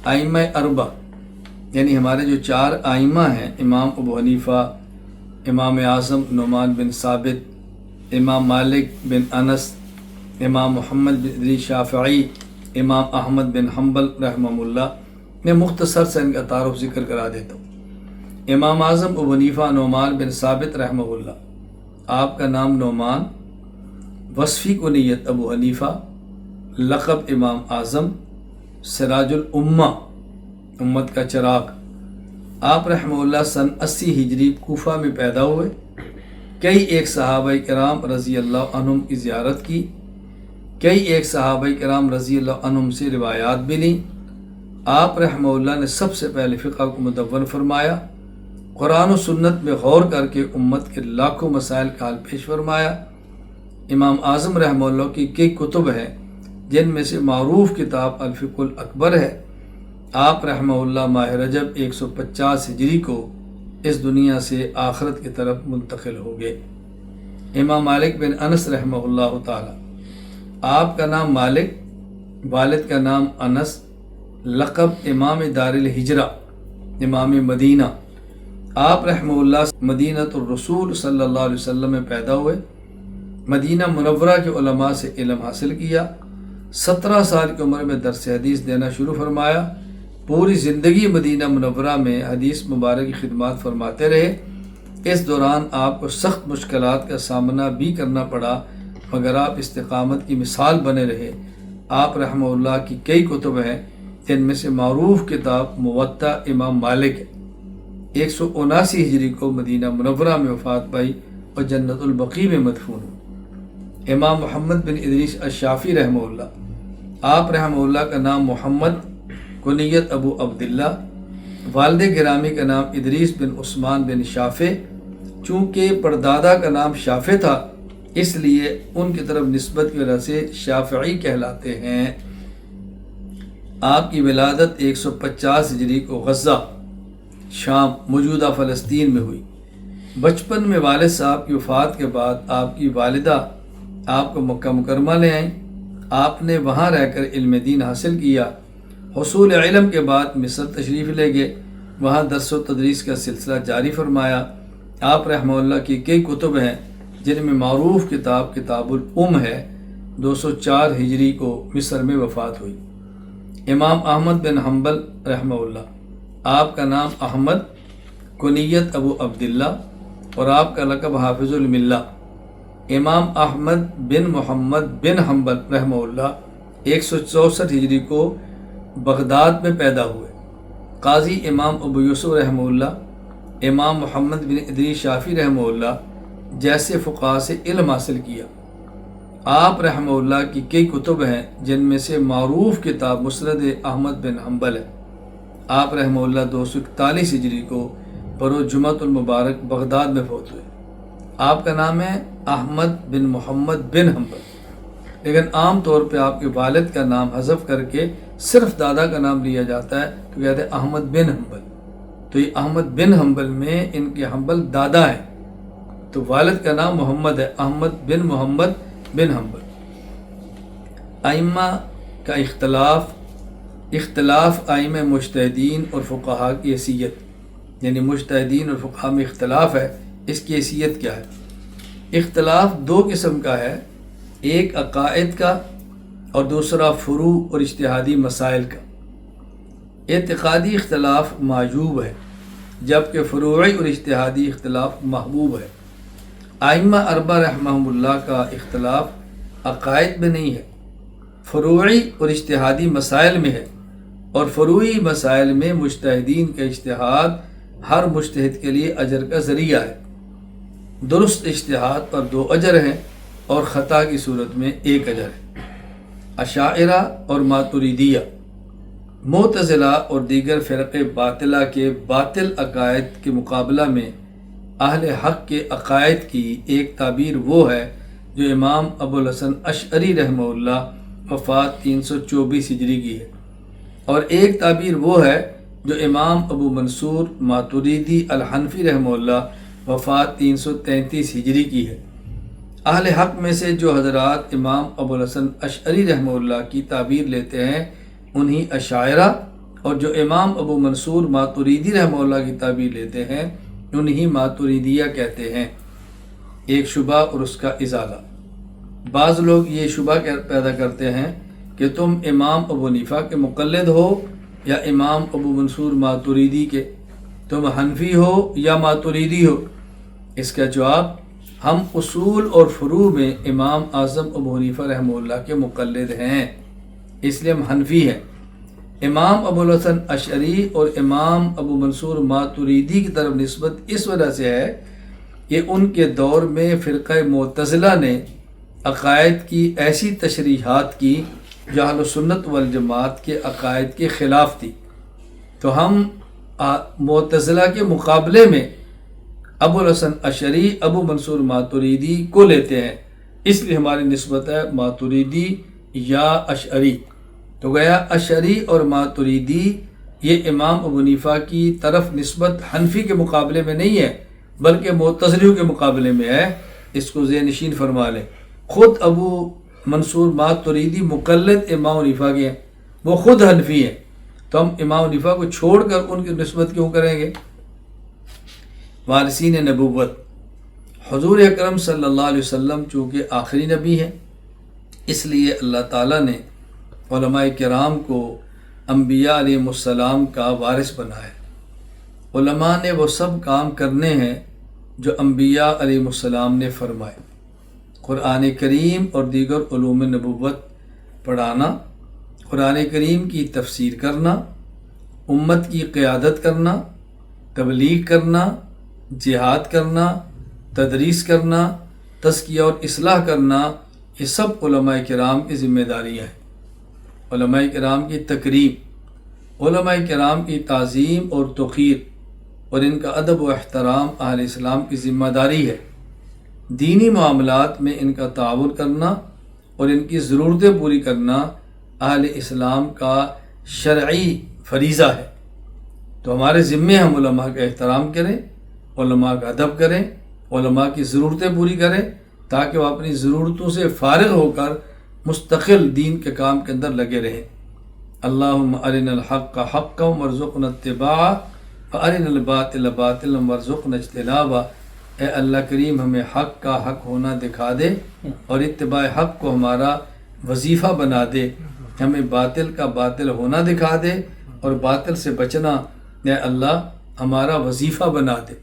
ائمہ اربع یعنی ہمارے جو 4 ائمہ ہیں، امام ابو حنیفہ، امام اعظم نعمان بن ثابت، امام مالک بن انس، امام محمد بن ادریس شافعی، امام احمد بن حنبل رحمہ اللہ، میں مختصر سے ان کا تعارف ذکر کرا دیتا ہوں۔ امام اعظم ابو حنیفہ نعمان بن ثابت رحمہ اللہ، آپ کا نام نعمان، وصفی کنیت ابو حنیفہ، لقب امام اعظم، سراج الامہ، امت کا چراغ۔ آپ رحمہ اللہ سن 80 ہجری کوفہ میں پیدا ہوئے۔ کئی ایک صحابہ کرام رضی اللہ عنہم کی زیارت کی، کئی ایک صحابہ کرام رضی اللہ عنہم سے روایات بھی لیں۔ آپ رحمہ اللہ نے سب سے پہلے فقہ کو مدون فرمایا، قرآن و سنت میں غور کر کے امت کے لاکھوں مسائل کا حل پیش فرمایا۔ امام اعظم رحمہ اللہ کی کئی کتب ہیں، جن میں سے معروف کتاب الفقہ الاکبر ہے۔ آپ رحمہ اللہ ماہ رجب 150 ہجری کو اس دنیا سے آخرت کی طرف منتقل ہو گئے۔ امام مالک بن انس رحمہ اللہ تعالی، آپ کا نام مالک، والد کا نام انس، لقب امام دار الہجرہ، امام مدینہ۔ آپ رحمہ اللہ مدینۃ الرسول صلی اللہ علیہ وسلم میں پیدا ہوئے، مدینہ منورہ کے علماء سے علم حاصل کیا۔ 17 سال کی عمر میں درس حدیث دینا شروع فرمایا۔ پوری زندگی مدینہ منورہ میں حدیث مبارک کی خدمات فرماتے رہے۔ اس دوران آپ کو سخت مشکلات کا سامنا بھی کرنا پڑا، مگر آپ استقامت کی مثال بنے رہے۔ آپ رحمہ اللہ کی کئی کتب ہیں، جن میں سے معروف کتاب موطا امام مالک ہے۔ 179 ہجری کو مدینہ منورہ میں وفات پائی اور جنت البقیع میں مدفون ہوئی۔ امام محمد بن ادریس الشافعی رحمہ اللہ، آپ رحمہ اللہ کا نام محمد، کنیت ابو عبداللہ، والد گرامی کا نام ادریس بن عثمان بن شافع۔ چونکہ پردادا کا نام شافع تھا، اس لیے ان کی طرف نسبت کی وجہ سے شافعی کہلاتے ہیں۔ آپ کی ولادت 150 ہجری کو غزہ، شام، موجودہ فلسطین میں ہوئی۔ بچپن میں والد صاحب کی وفات کے بعد آپ کی والدہ آپ کو مکہ مکرمہ لے آئیں۔ آپ نے وہاں رہ کر علم دین حاصل کیا۔ حصول علم کے بعد مصر تشریف لے گئے، وہاں درس و تدریس کا سلسلہ جاری فرمایا۔ آپ رحمہ اللہ کی کئی کتب ہیں، جن میں معروف کتاب کتاب الام ہے۔ 204 ہجری کو مصر میں وفات ہوئی۔ امام احمد بن حنبل رحمہ اللہ، آپ کا نام احمد، کنیت ابو عبداللہ، اور آپ کا لقب حافظ الملہ۔ امام احمد بن محمد بن حنبل رحمہ اللہ 164 ہجری کو بغداد میں پیدا ہوئے۔ قاضی امام ابو یوسف رحمہ اللہ، امام محمد بن ادریس شافعی رحمہ اللہ جیسے فقہاء سے علم حاصل کیا۔ آپ رحمہ اللہ کی کئی کتب ہیں، جن میں سے معروف کتاب مسند احمد بن حنبل ہے۔ آپ رحمہ اللہ 241 ہجری کو بروز جمعۃ المبارک بغداد میں فوت ہوئے۔ آپ کا نام ہے احمد بن محمد بن حنبل، لیکن عام طور پہ آپ کے والد کا نام حذف کر کے صرف دادا کا نام لیا جاتا ہے، تو کہتے ہیں احمد بن حنبل۔ تو یہ احمد بن حنبل میں ان کے حنبل دادا ہے، تو والد کا نام محمد ہے، احمد بن محمد بن حنبل۔ ائمہ کا اختلاف ائمہ مجتہدین اور فقہاء کی حیثیت، یعنی مجتہدین اور فقہاء میں اختلاف ہے، اس کی حیثیت کیا ہے؟ اختلاف 2 قسم کا ہے، ایک عقائد کا اور دوسرا فروع اور اجتہادی مسائل کا۔ اعتقادی اختلاف معجوب ہے، جبکہ فروعی اور اجتہادی اختلاف محبوب ہے۔ ائمہ اربعہ رحمہم اللہ کا اختلاف عقائد میں نہیں ہے، فروعی اور اجتہادی مسائل میں ہے، اور فروعی مسائل میں مجتہدین کا اجتہاد ہر مجتہد کے لیے اجر کا ذریعہ ہے۔ درست اجتہاد پر 2 اجر ہیں اور خطا کی صورت میں 1 اجر ہے۔ اشاعرہ اور ماتریدیہ، معتزلہ اور دیگر فرقے باطلہ کے باطل عقائد کے مقابلہ میں اہل حق کے عقائد کی ایک تعبیر وہ ہے جو امام ابو الحسن اشعری رحمہ اللہ وفات 324 ہجری کی ہے، اور ایک تعبیر وہ ہے جو امام ابو منصور ماتریدی الحنفی رحمہ اللہ وفات 333 ہجری کی ہے۔ اہل حق میں سے جو حضرات امام ابو الحسن اشعری رحمہ اللہ کی تعبیر لیتے ہیں، انہی اشاعرہ اور جو امام ابو منصور ماتریدی رحمہ اللہ کی تعبیر لیتے ہیں انہیں ماتریدیہ کہتے ہیں۔ ایک شبہ اور اس کا ازالہ۔ بعض لوگ یہ شبہ پیدا کرتے ہیں کہ تم امام ابو حنیفہ کے مقلد ہو یا امام ابو منصور ماتریدی کے، تم حنفی ہو یا ماتریدی ہو۔ اس کا جواب، ہم اصول اور فروع میں امام اعظم ابو حنیفہ رحمہ اللہ کے مقلد ہیں، اس لیے ہم حنفی ہیں۔ امام ابو الحسن اشعری اور امام ابو منصور ماتریدی کی طرف نسبت اس وجہ سے ہے کہ ان کے دور میں فرقہ معتزلہ نے عقائد کی ایسی تشریحات کی جو اہل سنت والجماعت کے عقائد کے خلاف تھی، تو ہم معتزلہ کے مقابلے میں ابو الحسن اشعری ابو منصور ماتریدی کو لیتے ہیں، اس لیے ہماری نسبت ہے ماتریدی یا اشعری۔ تو گیا اشعری اور ماتریدی یہ امام ابو حنیفہ کی طرف نسبت حنفی کے مقابلے میں نہیں ہے بلکہ معتزلیوں کے مقابلے میں ہے، اس کو ذہن نشین فرما لیں۔ خود ابو منصور ماتریدی مقلد امام حنیفہ کے ہیں، وہ خود حنفی ہیں، تو ہم امام حنیفہ کو چھوڑ کر ان کی نسبت کیوں کریں گے؟ وارثین نبوت، حضور اکرم صلی اللہ علیہ وسلم چونکہ آخری نبی ہیں، اس لیے اللہ تعالیٰ نے علماء کرام کو انبیاء علیہ السلام کا وارث بنایا۔ علماء نے وہ سب کام کرنے ہیں جو انبیاء علیہ السلام نے فرمائے، قرآن کریم اور دیگر علوم نبوت پڑھانا، قرآن کریم کی تفسیر کرنا، امت کی قیادت کرنا، تبلیغ کرنا، جہاد کرنا، تدریس کرنا، تزکیہ اور اصلاح کرنا، یہ سب علماء کرام کی ذمہ داریاں ہیں۔ علماء کرام کی تکریم، علماء کرام کی تعظیم اور توقیر اور ان کا ادب و احترام اہل اسلام کی ذمہ داری ہے۔ دینی معاملات میں ان کا تعاون کرنا اور ان کی ضرورتیں پوری کرنا اہل اسلام کا شرعی فریضہ ہے۔ تو ہمارے ذمے ہم علماء کا احترام کریں، علماء کا ادب کریں، علماء کی ضرورتیں پوری کریں تاکہ وہ اپنی ضرورتوں سے فارغ ہو کر مستقل دین کے کام کے اندر لگے رہیں۔ اللہم ارنا الحق حقا وارزقنا اتباعہ وارنا الباطل باطلا وارزقنا اجتنابہ۔ اے اللہ کریم ہمیں حق کا حق ہونا دکھا دے اور اتباع حق کو ہمارا وظیفہ بنا دے، ہمیں باطل کا باطل ہونا دکھا دے اور باطل سے بچنا اے اللہ ہمارا وظیفہ بنا دے۔